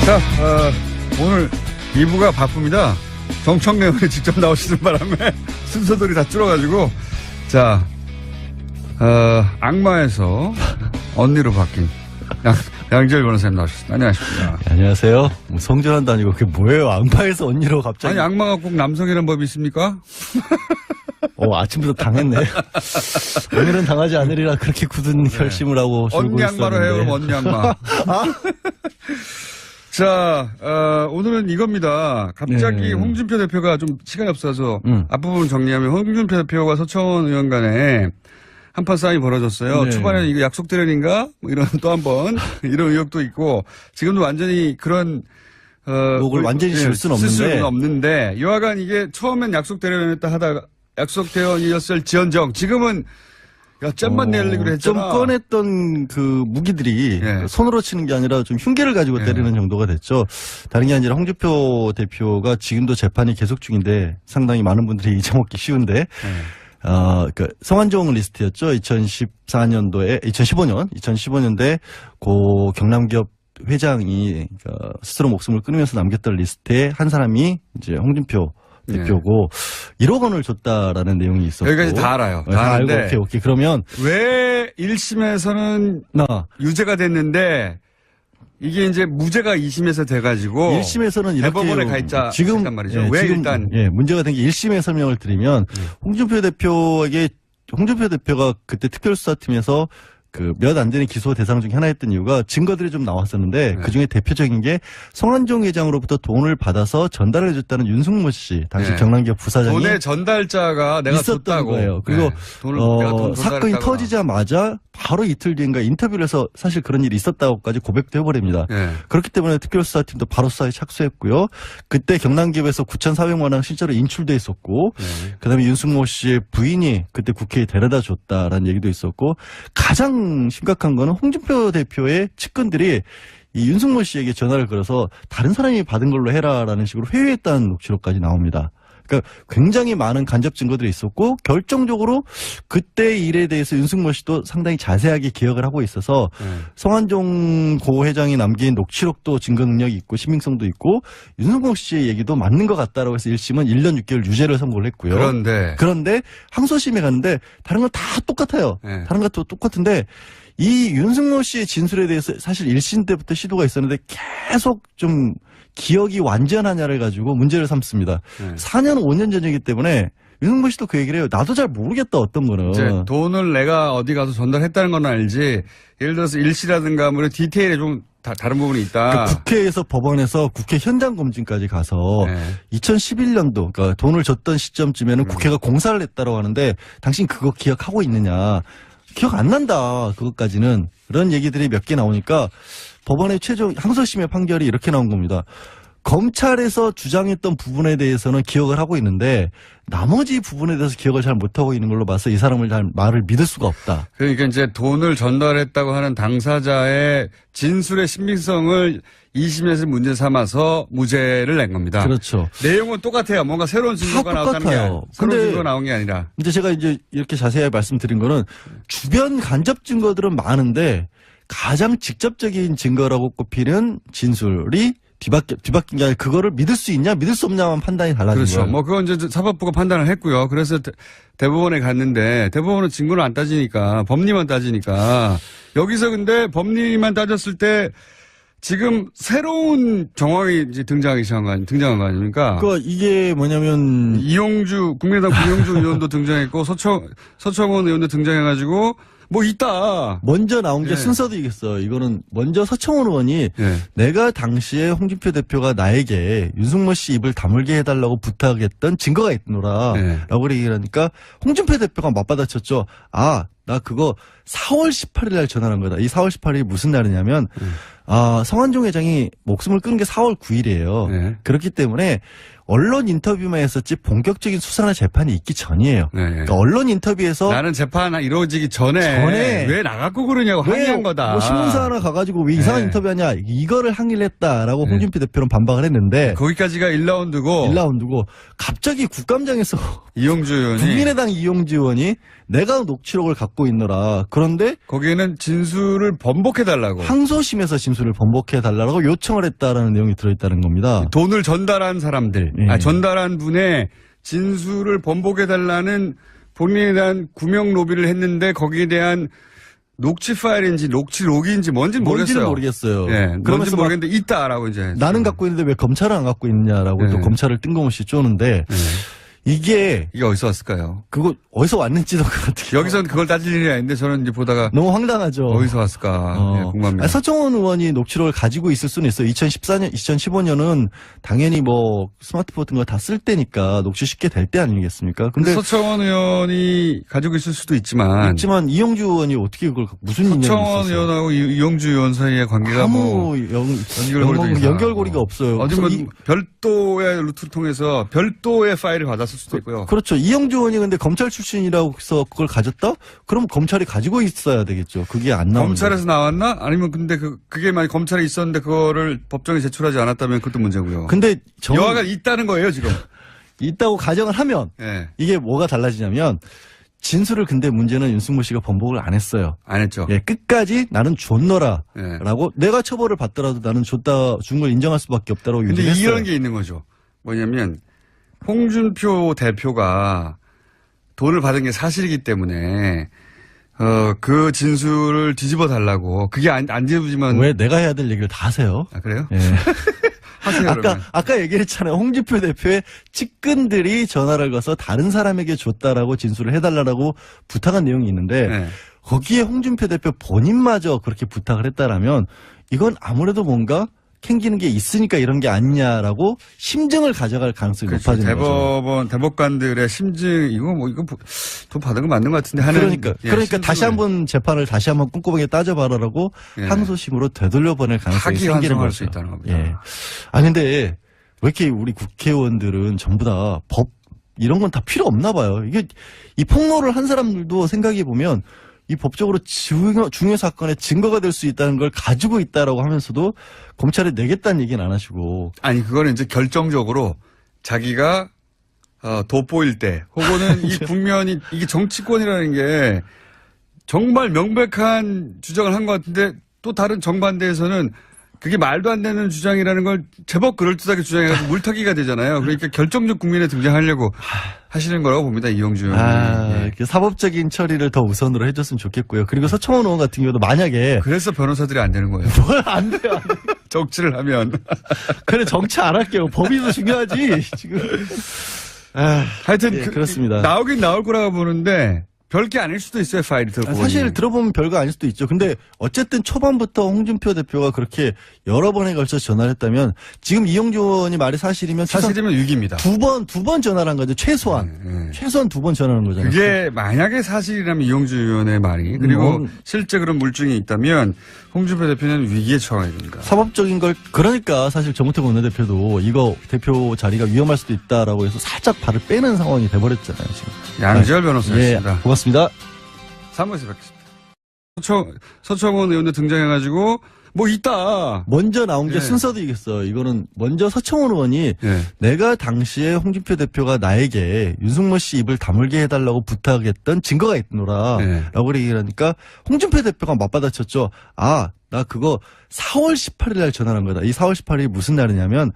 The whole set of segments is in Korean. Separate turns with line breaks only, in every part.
자, 오늘 2부가 바쁩니다. 정청래 의원이 직접 나오시는 바람에 순서들이 다 줄어가지고, 자, 악마에서 언니로 바뀐 양지열 변호사님 나오셨습니다. 안녕하십니까.
네, 안녕하세요. 뭐 성전환도 아니고 그게 뭐예요? 악마에서 언니로 갑자기.
아니, 악마가 꼭 남성이라는 법이 있습니까?
아침부터 당했네. 오늘은 당하지 않으리라 그렇게 굳은 결심을 하고
언니 악마로 해요, 그럼 언니 악마. 자, 오늘은 이겁니다. 갑자기 홍준표 대표가 좀 시간이 없어서 앞부분 정리하면 홍준표 대표와 서청원 의원 간에 한판 싸움이 벌어졌어요.
네.
초반에는 이거 약속 대련인가? 뭐 이런 또 한 번 이런 의혹도 있고 지금도 완전히 그런
목을 완전히 줄 수는
없는데 여하간 이게 처음엔 약속 대련이었다 하다가 약속 대련이었을 지언정 지금은 야, 짬만 내려고 했잖아.
좀 꺼냈던 그 무기들이 손으로 치는 게 아니라 좀 흉계를 가지고 때리는 정도가 됐죠. 다른 게 아니라 홍준표 대표가 지금도 재판이 계속 중인데 상당히 많은 분들이 잊어먹기 쉬운데 그 성완종 리스트였죠. 2015년도에 고 경남기업 회장이 스스로 목숨을 끊으면서 남겼던 리스트에 한 사람이 이제 홍준표 대표고 1억 원을 줬다라는 내용이 있었고
여기까지 다 알아요.
다 알고 오케이. 그러면
왜 1심에서는 유죄가 됐는데 이게 이제 무죄가 2심에서 돼가지고
1심에서는 이렇게
대법원에 가 있자
지금
말이죠. 왜
지금,
일단
문제가 된 게 1심의 설명을 드리면 홍준표 대표가 그때 특별수사팀에서 그 몇 안 되는 기소 대상 중에 하나였던 이유가 증거들이 좀 나왔었는데 그 중에 대표적인 게 성완종 회장으로부터 돈을 받아서 전달해 줬다는 윤승모 씨 당시 경남기업 부사장이
돈의 전달자가 내가
있었던
줬다고.
거예요. 그리고
내가 돈
사건이 터지자마자 바로 이틀 뒤인가 인터뷰를 해서 사실 그런 일이 있었다고까지 고백도 해버립니다. 그렇기 때문에 특별수사팀도 바로 수사에 착수했고요. 그때 경남기업에서 9,400만 원 실제로 인출돼 있었고 그다음에 윤승모 씨의 부인이 그때 국회에 데려다 줬다라는 얘기도 있었고 가장 심각한 거는 홍준표 대표의 측근들이 이 윤승모 씨에게 전화를 걸어서 다른 사람이 받은 걸로 해라라는 식으로 회유했다는 녹취록까지 나옵니다. 그러니까 굉장히 많은 간접 증거들이 있었고 결정적으로 그때 일에 대해서 윤승모 씨도 상당히 자세하게 기억을 하고 있어서 성완종 고 회장이 남긴 녹취록도 증거 능력이 있고 신빙성도 있고 윤승모 씨의 얘기도 맞는 것 같다라고 해서 1심은 1년 6개월 유죄를 선고를 했고요. 그런데 항소심에 갔는데 다른 건 다 똑같아요. 다른 것도 똑같은데 이 윤승모 씨의 진술에 대해서 사실 1심 때부터 시도가 있었는데 계속 좀 기억이 완전하냐를 가지고 문제를 삼습니다. 4년, 5년 전이기 때문에 윤승모 씨도 그 얘기를 해요. 나도 잘 모르겠다, 어떤 거는.
이제 돈을 내가 어디 가서 전달했다는 건 알지. 예를 들어서 일시라든가 뭐 디테일에 좀 다른 부분이 있다.
그러니까 국회에서 법원에서 국회 현장 검증까지 가서 2011년도 그러니까 돈을 줬던 시점쯤에는 국회가 공사를 했다고 하는데 당신 그거 기억하고 있느냐. 기억 안 난다. 그것까지는. 그런 얘기들이 몇 개 나오니까 법원의 최종 항소심의 판결이 이렇게 나온 겁니다. 검찰에서 주장했던 부분에 대해서는 기억을 하고 있는데 나머지 부분에 대해서 기억을 잘 못하고 있는 걸로 봐서 이 사람을 잘 말을 믿을 수가 없다.
그러니까 이제 돈을 전달했다고 하는 당사자의 진술의 신빙성을 2심에서 문제 삼아서 무죄를 낸 겁니다.
그렇죠.
내용은 똑같아요. 뭔가 새로운 증거가 나왔다는 게 새로운 증거가 나온 게 아니라.
근데 제가 이제 이렇게 자세히 말씀드린 거는 주변 간접 증거들은 많은데 가장 직접적인 증거라고 꼽히는 진술이 뒤바뀐 게 아니라 그거를 믿을 수 있냐 믿을 수 없냐만 판단이 달라진 거예요.
그렇죠. 뭐 그건 이제 사법부가 판단을 했고요. 그래서 대법원에 갔는데 대법원은 증거를 안 따지니까 법리만 따지니까 여기서 근데 법리만 따졌을 때 지금 새로운 정황이 이제 등장한 거 아닙니까?
그러니까 이게 뭐냐면
국민의당 구용주 의원도 등장했고 서청원 의원도 등장해가지고 뭐 있다.
먼저 나온 게 순서도 이겠어요. 이거는 먼저 서청원 의원이 내가 당시에 홍준표 대표가 나에게 윤승모 씨 입을 다물게 해달라고 부탁했던 증거가 있노라 라고 얘기를 하니까 홍준표 대표가 맞받아쳤죠. 나 그거 4월 18일 날 전화한 거다. 이 4월 18일이 무슨 날이냐면 성완종 회장이 목숨을 끊은 게 4월 9일이에요. 그렇기 때문에 언론 인터뷰만 했었지 본격적인 수사나 재판이 있기 전이에요. 그러니까 언론 인터뷰에서
나는 재판 이루어지기 전에 왜 나갔고 그러냐고 항의한 거다.
뭐 신문사 하나 가가지고 왜 이상한 인터뷰하냐 이거를 항의를 했다라고 홍준표 대표는 반박을 했는데
거기까지가 1라운드고
갑자기 국감장에서
이용주 의원이
국민의당 이용주 의원이 내가 녹취록을 갖고 있노라. 그런데
거기에는 진술을 번복해달라고.
항소심에서 진술을 번복해달라고 요청을 했다라는 내용이 들어있다는 겁니다.
돈을 전달한 사람들,
예.
전달한 분의 진술을 번복해달라는 본인에 대한 구명 로비를 했는데 거기에 대한 녹취 파일인지 녹취록인지 뭔지는
뭔지는
모르겠어요.
모르겠어요.
예, 뭔지
그러면서 막
모르겠는데 있다라고 이제.
나는 갖고 있는데 왜 검찰은 안 갖고 있느냐라고
예.
또 검찰을 뜬금없이 쪼는데 이게
어디서 왔을까요?
그거 어디서 왔는지도 어떻게
여기서는 그걸 따질 일이 아닌데 저는 이제 보다가
너무 황당하죠.
어디서 왔을까 예, 궁금합니다.
아니, 서청원 의원이 녹취록을 가지고 있을 수는 있어요. 2014년, 2015년은 당연히 뭐 스마트폰 같은 거 다 쓸 때니까 녹취 쉽게 될 때 아니겠습니까? 근데
서청원 의원이 가지고 있을 수도 있지만
이용주 의원이 어떻게 그걸 무슨 인연이 있었어요?
서청원 의원하고 이용주 의원 사이의 관계가
아무 연결고리가 없어요.
어디 뭐 별도의 루트를 통해서 별도의 파일을 받았을 수도 있고요.
그렇죠. 이용주 의원이 근데 검찰 출신이라고 해서 그걸 가졌다? 그럼 검찰이 가지고 있어야 되겠죠. 그게 안 나오는
검찰에서 나왔나? 아니면 근데 그게 만약 검찰에 있었는데 그거를 법정에 제출하지 않았다면 그것도 문제고요.
근데
여하가 있다는 거예요, 지금.
있다고 가정을 하면
예.
이게 뭐가 달라지냐면 진술을 근데 문제는 윤승모 씨가 번복을 안 했어요.
안 했죠.
예, 끝까지 나는 줬노라.
예.
라고 내가 처벌을 받더라도 나는 준 걸 인정할 수밖에 없다라고
근데
얘기를 했어요.
이런 게 있는 거죠. 뭐냐면 홍준표 대표가 돈을 받은 게 사실이기 때문에 그 진술을 뒤집어 달라고. 그게 안 뒤집으면
왜 내가 해야 될 얘기를 다 하세요?
아, 그래요?
예.
하세요. 그러면.
아까 얘기했잖아요. 홍준표 대표의 측근들이 전화를 걸어서 다른 사람에게 줬다라고 진술을 해달라고 부탁한 내용이 있는데
네.
거기에 홍준표 대표 본인마저 그렇게 부탁을 했다라면 이건 아무래도 뭔가 캥기는 게 있으니까 이런 게 아니냐라고 심증을 가져갈 가능성이
그렇죠.
높아지는 거죠.
대법관들의 심증, 이거 돈 받은 거 맞는 것 같은데 하는.
그러니까 다시 한번 재판을 다시 한번 꼼꼼하게 따져봐라라고
예.
항소심으로 되돌려보낼 가능성이 생기는
파기환송할
거죠.
수 있다는 겁니다.
예. 아 근데 왜 이렇게 우리 국회의원들은 전부 다 법 이런 건 다 필요 없나 봐요. 이게 이 폭로를 한 사람들도 생각해 보면 이 법적으로 중요 사건의 증거가 될 수 있다는 걸 가지고 있다라고 하면서도 검찰에 내겠다는 얘기는 안 하시고.
아니, 그거는 이제 결정적으로 자기가 돋보일 때 혹은 이 국면이 이게 정치권이라는 게 정말 명백한 주장을 한 것 같은데 또 다른 정반대에서는 그게 말도 안 되는 주장이라는 걸 제법 그럴듯하게 주장해가지고 물타기가 되잖아요. 그러니까 결정적 국면에 등장하려고 하시는 거라고 봅니다. 이용주 의원이.
이렇게 사법적인 처리를 더 우선으로 해줬으면 좋겠고요. 그리고 서청원 의원 같은 경우도 만약에
그래서 변호사들이 안 되는 거예요.
뭘 안 돼요.
정치를 하면.
그래 정치 안 할게요. 법이 더 중요하지 지금.
하여튼
예, 그렇습니다.
나오긴 나올 거라고 보는데 별게 아닐 수도 있어요. 파일이 들고
사실 들어보면 별거 아닐 수도 있죠. 근데 어쨌든 초반부터 홍준표 대표가 그렇게 여러 번에 걸쳐서 전화를 했다면 지금 이용주 의원이 말이 사실이면
위기입니다.
두 번 전화를 한 거죠. 최소한. 최소한 2번 전화한 거잖아요.
그게 만약에 사실이라면 이용주 의원의 말이 그리고 실제 그런 물증이 있다면 홍준표 대표는 위기에 처하게 됩니다.
사법적인 걸 그러니까 사실 정우택 원내대표도 이거 대표 자리가 위험할 수도 있다라고 해서 살짝 발을 빼는 상황이 돼버렸잖아요. 지금.
양지열 변호사였습니다.
예, 고맙습니다.
3부에서 뵙겠습니다. 서청원 의원도 등장해가지고 뭐 있다.
먼저 나온 게
예.
순서도 이겼어요. 이거는 먼저 서청원 의원이
예.
내가 당시에 홍준표 대표가 나에게 윤승모 씨 입을 다물게 해달라고 부탁했던 증거가 있노라
예.
라고 얘기를 하니까 홍준표 대표가 맞받아쳤죠. 나 그거 4월 18일 날 전화한 거다. 이 4월 18일이 무슨 날이냐면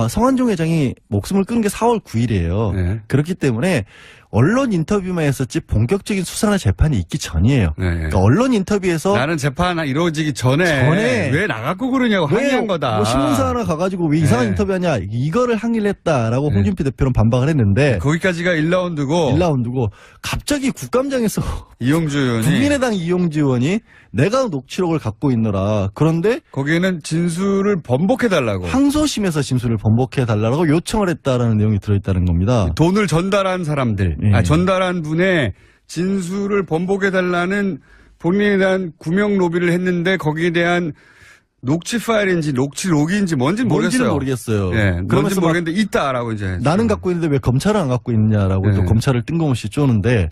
성한종 회장이 목숨을 끊은 게 4월 9일이에요.
예.
그렇기 때문에 언론 인터뷰만 했었지 본격적인 수사나 재판이 있기 전이에요.
예.
그러니까 언론 인터뷰에서
나는 재판 이루어지기 전에 왜 나갖고 그러냐고 항의한 거다.
뭐 신문사 하나 가가지고 왜 이상한
네.
인터뷰하냐 이거를 항의를 했다라고
네.
홍준표 대표는 반박을 했는데
거기까지가 1라운드고
1라운드고 갑자기 국감장에서
이용주 의원이
국민의당 이용주 의원이 내가 녹취록을 갖고 있노라. 그런데
거기에는 진술을 번복해달라고.
항소심에서 진술을 번복해달라고 요청을 했다라는 내용이 들어있다는 겁니다.
돈을 전달한 사람들,
예.
전달한 분의 진술을 번복해달라는 본인에 대한 구명 로비를 했는데 거기에 대한 녹취 파일인지 녹취록인지 뭔지는 모르겠어요. 예, 뭔지
그러면서
모르겠는데 있다라고 이제.
나는 갖고 있는데 왜 검찰은 안 갖고 있느냐라고
예.
또 검찰을 뜬금없이 쪼는데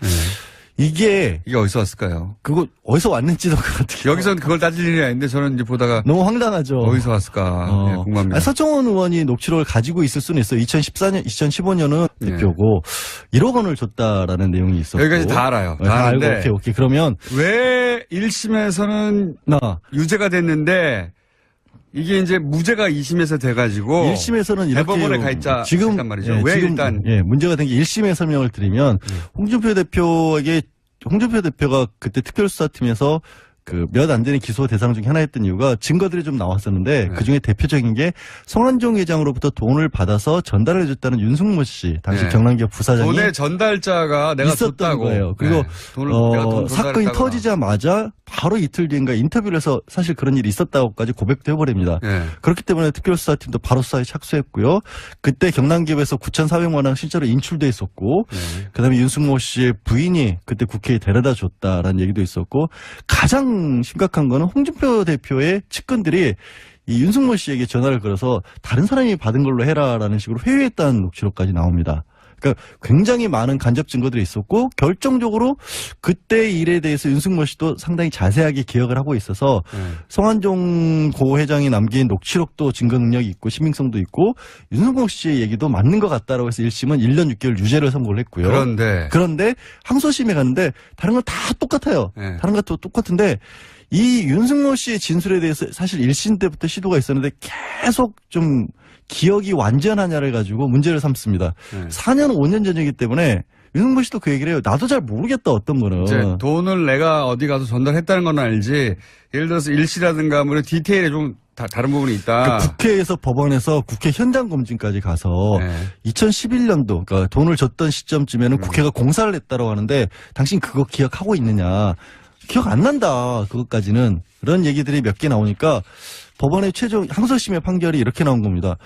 이게
어디서 왔을까요?
그거 어디서 왔는지도 그렇게
여기서는 그걸 따질 일이 아닌데 저는 이제 보다가
너무 황당하죠.
어디서 왔을까 예, 궁금합니다.
서청원 의원이 녹취록을 가지고 있을 수는 있어요. 2015년은 대표고 1억 원을 줬다라는 내용이 있었고
여기까지 다 알아요.
다 알고
아는데
오케이. 그러면
왜 1심에서는 유죄가 됐는데 이게 이제 무죄가 2심에서 돼가지고
1심에서는 이렇게
대법원에 가 있자
지금
말이죠.
예,
왜
지금,
일단
문제가 된 게 1심의 설명을 드리면 홍준표 대표가 그때 특별수사팀에서 그 몇 안 되는 기소 대상 중에 하나였던 이유가 증거들이 좀 나왔었는데 그 중에 대표적인 게 성완종 회장으로부터 돈을 받아서 전달해줬다는 윤승모 씨 당시 경남기업 부사장이
돈의 전달자가 내가
있었던
줬다고.
거예요. 그리고
내가 돈
사건이
전달했다거나.
터지자마자 바로 이틀 뒤인가 인터뷰를 해서 사실 그런 일이 있었다고까지 고백도 해버립니다. 그렇기 때문에 특별수사팀도 바로 수사에 착수했고요. 그때 경남기업에서 9,400만 원 실제로 인출돼 있었고 그다음에 윤승모 씨의 부인이 그때 국회에 데려다 줬다라는 얘기도 있었고 가장 심각한 거는 홍준표 대표의 측근들이 이 윤승모 씨에게 전화를 걸어서 다른 사람이 받은 걸로 해라라는 식으로 회유했다는 녹취록까지 나옵니다. 그러니까 굉장히 많은 간접 증거들이 있었고 결정적으로 그때 일에 대해서 윤승모 씨도 상당히 자세하게 기억을 하고 있어서 성완종 고 회장이 남긴 녹취록도 증거 능력이 있고 신빙성도 있고 윤승모 씨의 얘기도 맞는 것 같다라고 해서 1심은 1년 6개월 유죄를 선고를 했고요. 그런데 항소심에 갔는데 다른 건 다 똑같아요. 다른 것도 똑같은데 이 윤승모 씨의 진술에 대해서 사실 1심 때부터 시도가 있었는데 계속 좀 기억이 완전하냐를 가지고 문제를 삼습니다. 4년, 5년 전이기 때문에 윤승모 씨도 그 얘기를 해요. 나도 잘 모르겠다, 어떤 거는.
이제 돈을 내가 어디 가서 전달했다는 건 알지. 예를 들어서 일시라든가 뭐 디테일에 좀 다른 부분이 있다.
그러니까 국회에서 법원에서 국회 현장 검증까지 가서 2011년도 그러니까 돈을 줬던 시점쯤에는 국회가 공사를 했다고 하는데 당신 그거 기억하고 있느냐. 기억 안 난다. 그것까지는. 그런 얘기들이 몇 개 나오니까 법원의 최종 항소심의 판결이 이렇게 나온 겁니다.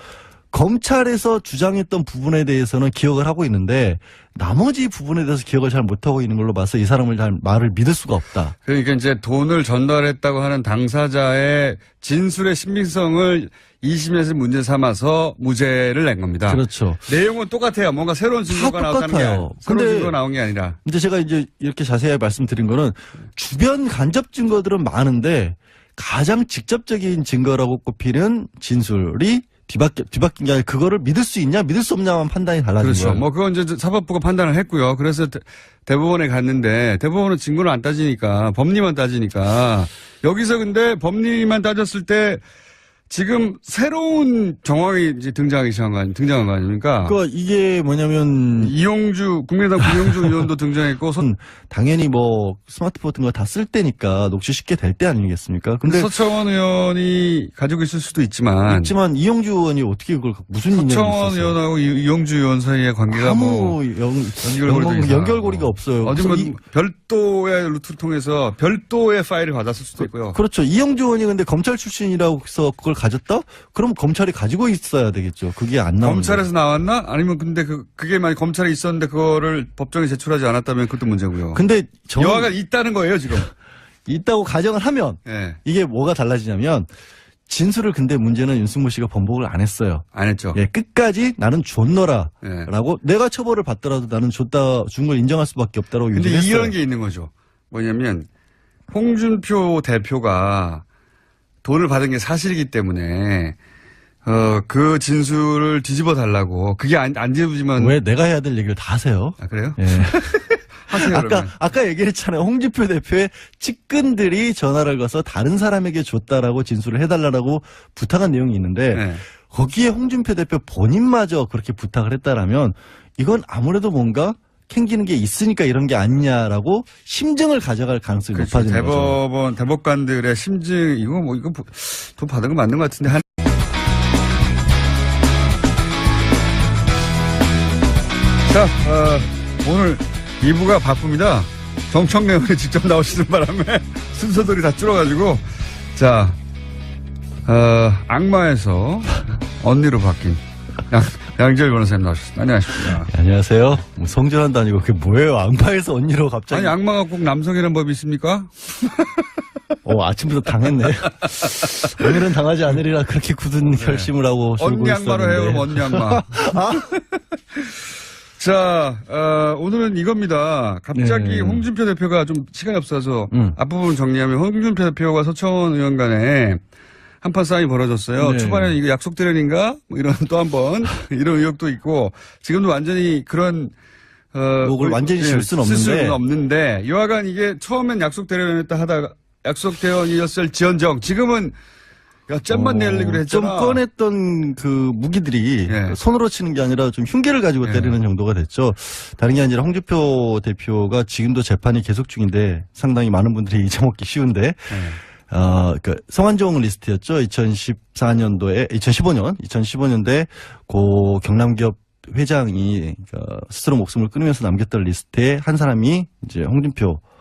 검찰에서 주장했던 부분에 대해서는 기억을 하고 있는데 나머지 부분에 대해서 기억을 잘 못하고 있는 걸로 봐서 이 사람을 잘 말을 믿을 수가 없다.
그러니까 이제 돈을 전달했다고 하는 당사자의 진술의 신빙성을 2심에서 문제 삼아서 무죄를 낸 겁니다.
그렇죠.
내용은 똑같아요. 뭔가 새로운 증거가 나왔다는 게 아니라. 새로운 증거가 나온 게 아니라.
근데 제가 이제 이렇게 자세히 말씀드린 거는 주변 간접 증거들은 많은데 가장 직접적인 증거라고 꼽히는 진술이 뒤바뀐 게 아니라 그거를 믿을 수 있냐 믿을 수 없냐만 판단이 달라진 거예요.
그렇죠. 뭐 그건 이제 사법부가 판단을 했고요. 그래서 대법원에 갔는데 대법원은 증거를 안 따지니까 법리만 따지니까 여기서 근데 법리만 따졌을 때 지금 새로운 정황이 이제 등장한 거 아닙니까?
그러니까 이게 뭐냐면
국민의당 이용주 의원도 등장했고
당연히 뭐 스마트폰 같은 거 다 쓸 때니까 녹취 쉽게 될 때 아니겠습니까? 근데
서청원 의원이 가지고 있을 수도 있지만
이용주 의원이 어떻게 그걸 무슨 인연이 있었어요?
서청원 의원하고 이용주 의원 사이의 관계가 뭐
연결고리가 없어요.
어디 뭐 별도의 루트를 통해서 별도의 파일을 받았을 수도 있고요.
그렇죠. 이용주 의원이 근데 검찰 출신이라고 해서 그걸 가졌다? 그럼 검찰이 가지고 있어야 되겠죠. 그게 안 나오는
검찰에서 나왔나? 아니면 근데 그게 만약 검찰에 있었는데 그거를 법정에 제출하지 않았다면 그것도 문제고요.
근데
여하가 있다는 거예요, 지금.
있다고 가정을 하면 이게 뭐가 달라지냐면 진술을 근데 문제는 윤승모 씨가 번복을 안 했어요.
안 했죠.
끝까지 나는 줬노라라고 내가 처벌을 받더라도 나는 준 걸 인정할 수밖에 없다라고
유지했어요.
근데
이런 게 있는 거죠. 뭐냐면 홍준표 대표가 돈을 받은 게 사실이기 때문에 그 진술을 뒤집어 달라고. 그게 안 뒤집어지면
왜 내가 해야 될 얘기를 다 하세요?
아, 그래요?
예.
하세요.
아까 얘기했잖아요. 홍준표 대표의 측근들이 전화를 걸어서 다른 사람에게 줬다라고 진술을 해달라고 부탁한 내용이 있는데 거기에 홍준표 대표 본인마저 그렇게 부탁을 했다라면 이건 아무래도 뭔가 캥기는 게 있으니까 이런 게 아니냐라고 심증을 가져갈 가능성이 높아지는 거죠.
대법관들의 심증 이거 돈 받은 거 맞는 것 같은데 자 오늘 2부가 바쁩니다. 정청래 의원이 직접 나오시는 바람에 순서들이 다 줄어가지고 자 악마에서 언니로 바뀐 양지열 변호사님 나오셨습니다. 안녕하십니까.
네, 안녕하세요. 뭐 성전환도 아니고 그게 뭐예요? 악마에서 언니로 갑자기.
아니 악마가 꼭 남성이라는 법이 있습니까?
아침부터 당했네. 오늘은 당하지 않으리라 그렇게 굳은 결심을 하고
언니 악마로 해요. 그럼 언니 악마. 자, 오늘은 이겁니다. 갑자기
네.
홍준표 대표가 좀 시간이 없어서 앞부분 정리하면 홍준표 대표와 서청원 의원 간에 한판 싸움이 벌어졌어요.
네.
초반에는 이거 약속 대련인가? 뭐 이런 또 한 번 이런 의혹도 있고 지금도 완전히 그런
욕을 완전히 질 수는
없는데 여하간 이게 처음엔 약속 대련이었다 하다가 약속 대련이었을 지언정 지금은 야, 잼만 내려고 했잖아.
좀 꺼냈던 그 무기들이
예.
손으로 치는 게 아니라 좀 흉계를 가지고 때리는 정도가 됐죠. 다른 게 아니라 홍준표 대표가 지금도 재판이 계속 중인데 상당히 많은 분들이 잊어먹기 쉬운데 그러니까 성완종 리스트였죠. 2015년도에 고 경남기업 회장이 스스로 목숨을 끊으면서 남겼던 리스트에 한 사람이 이제 홍준표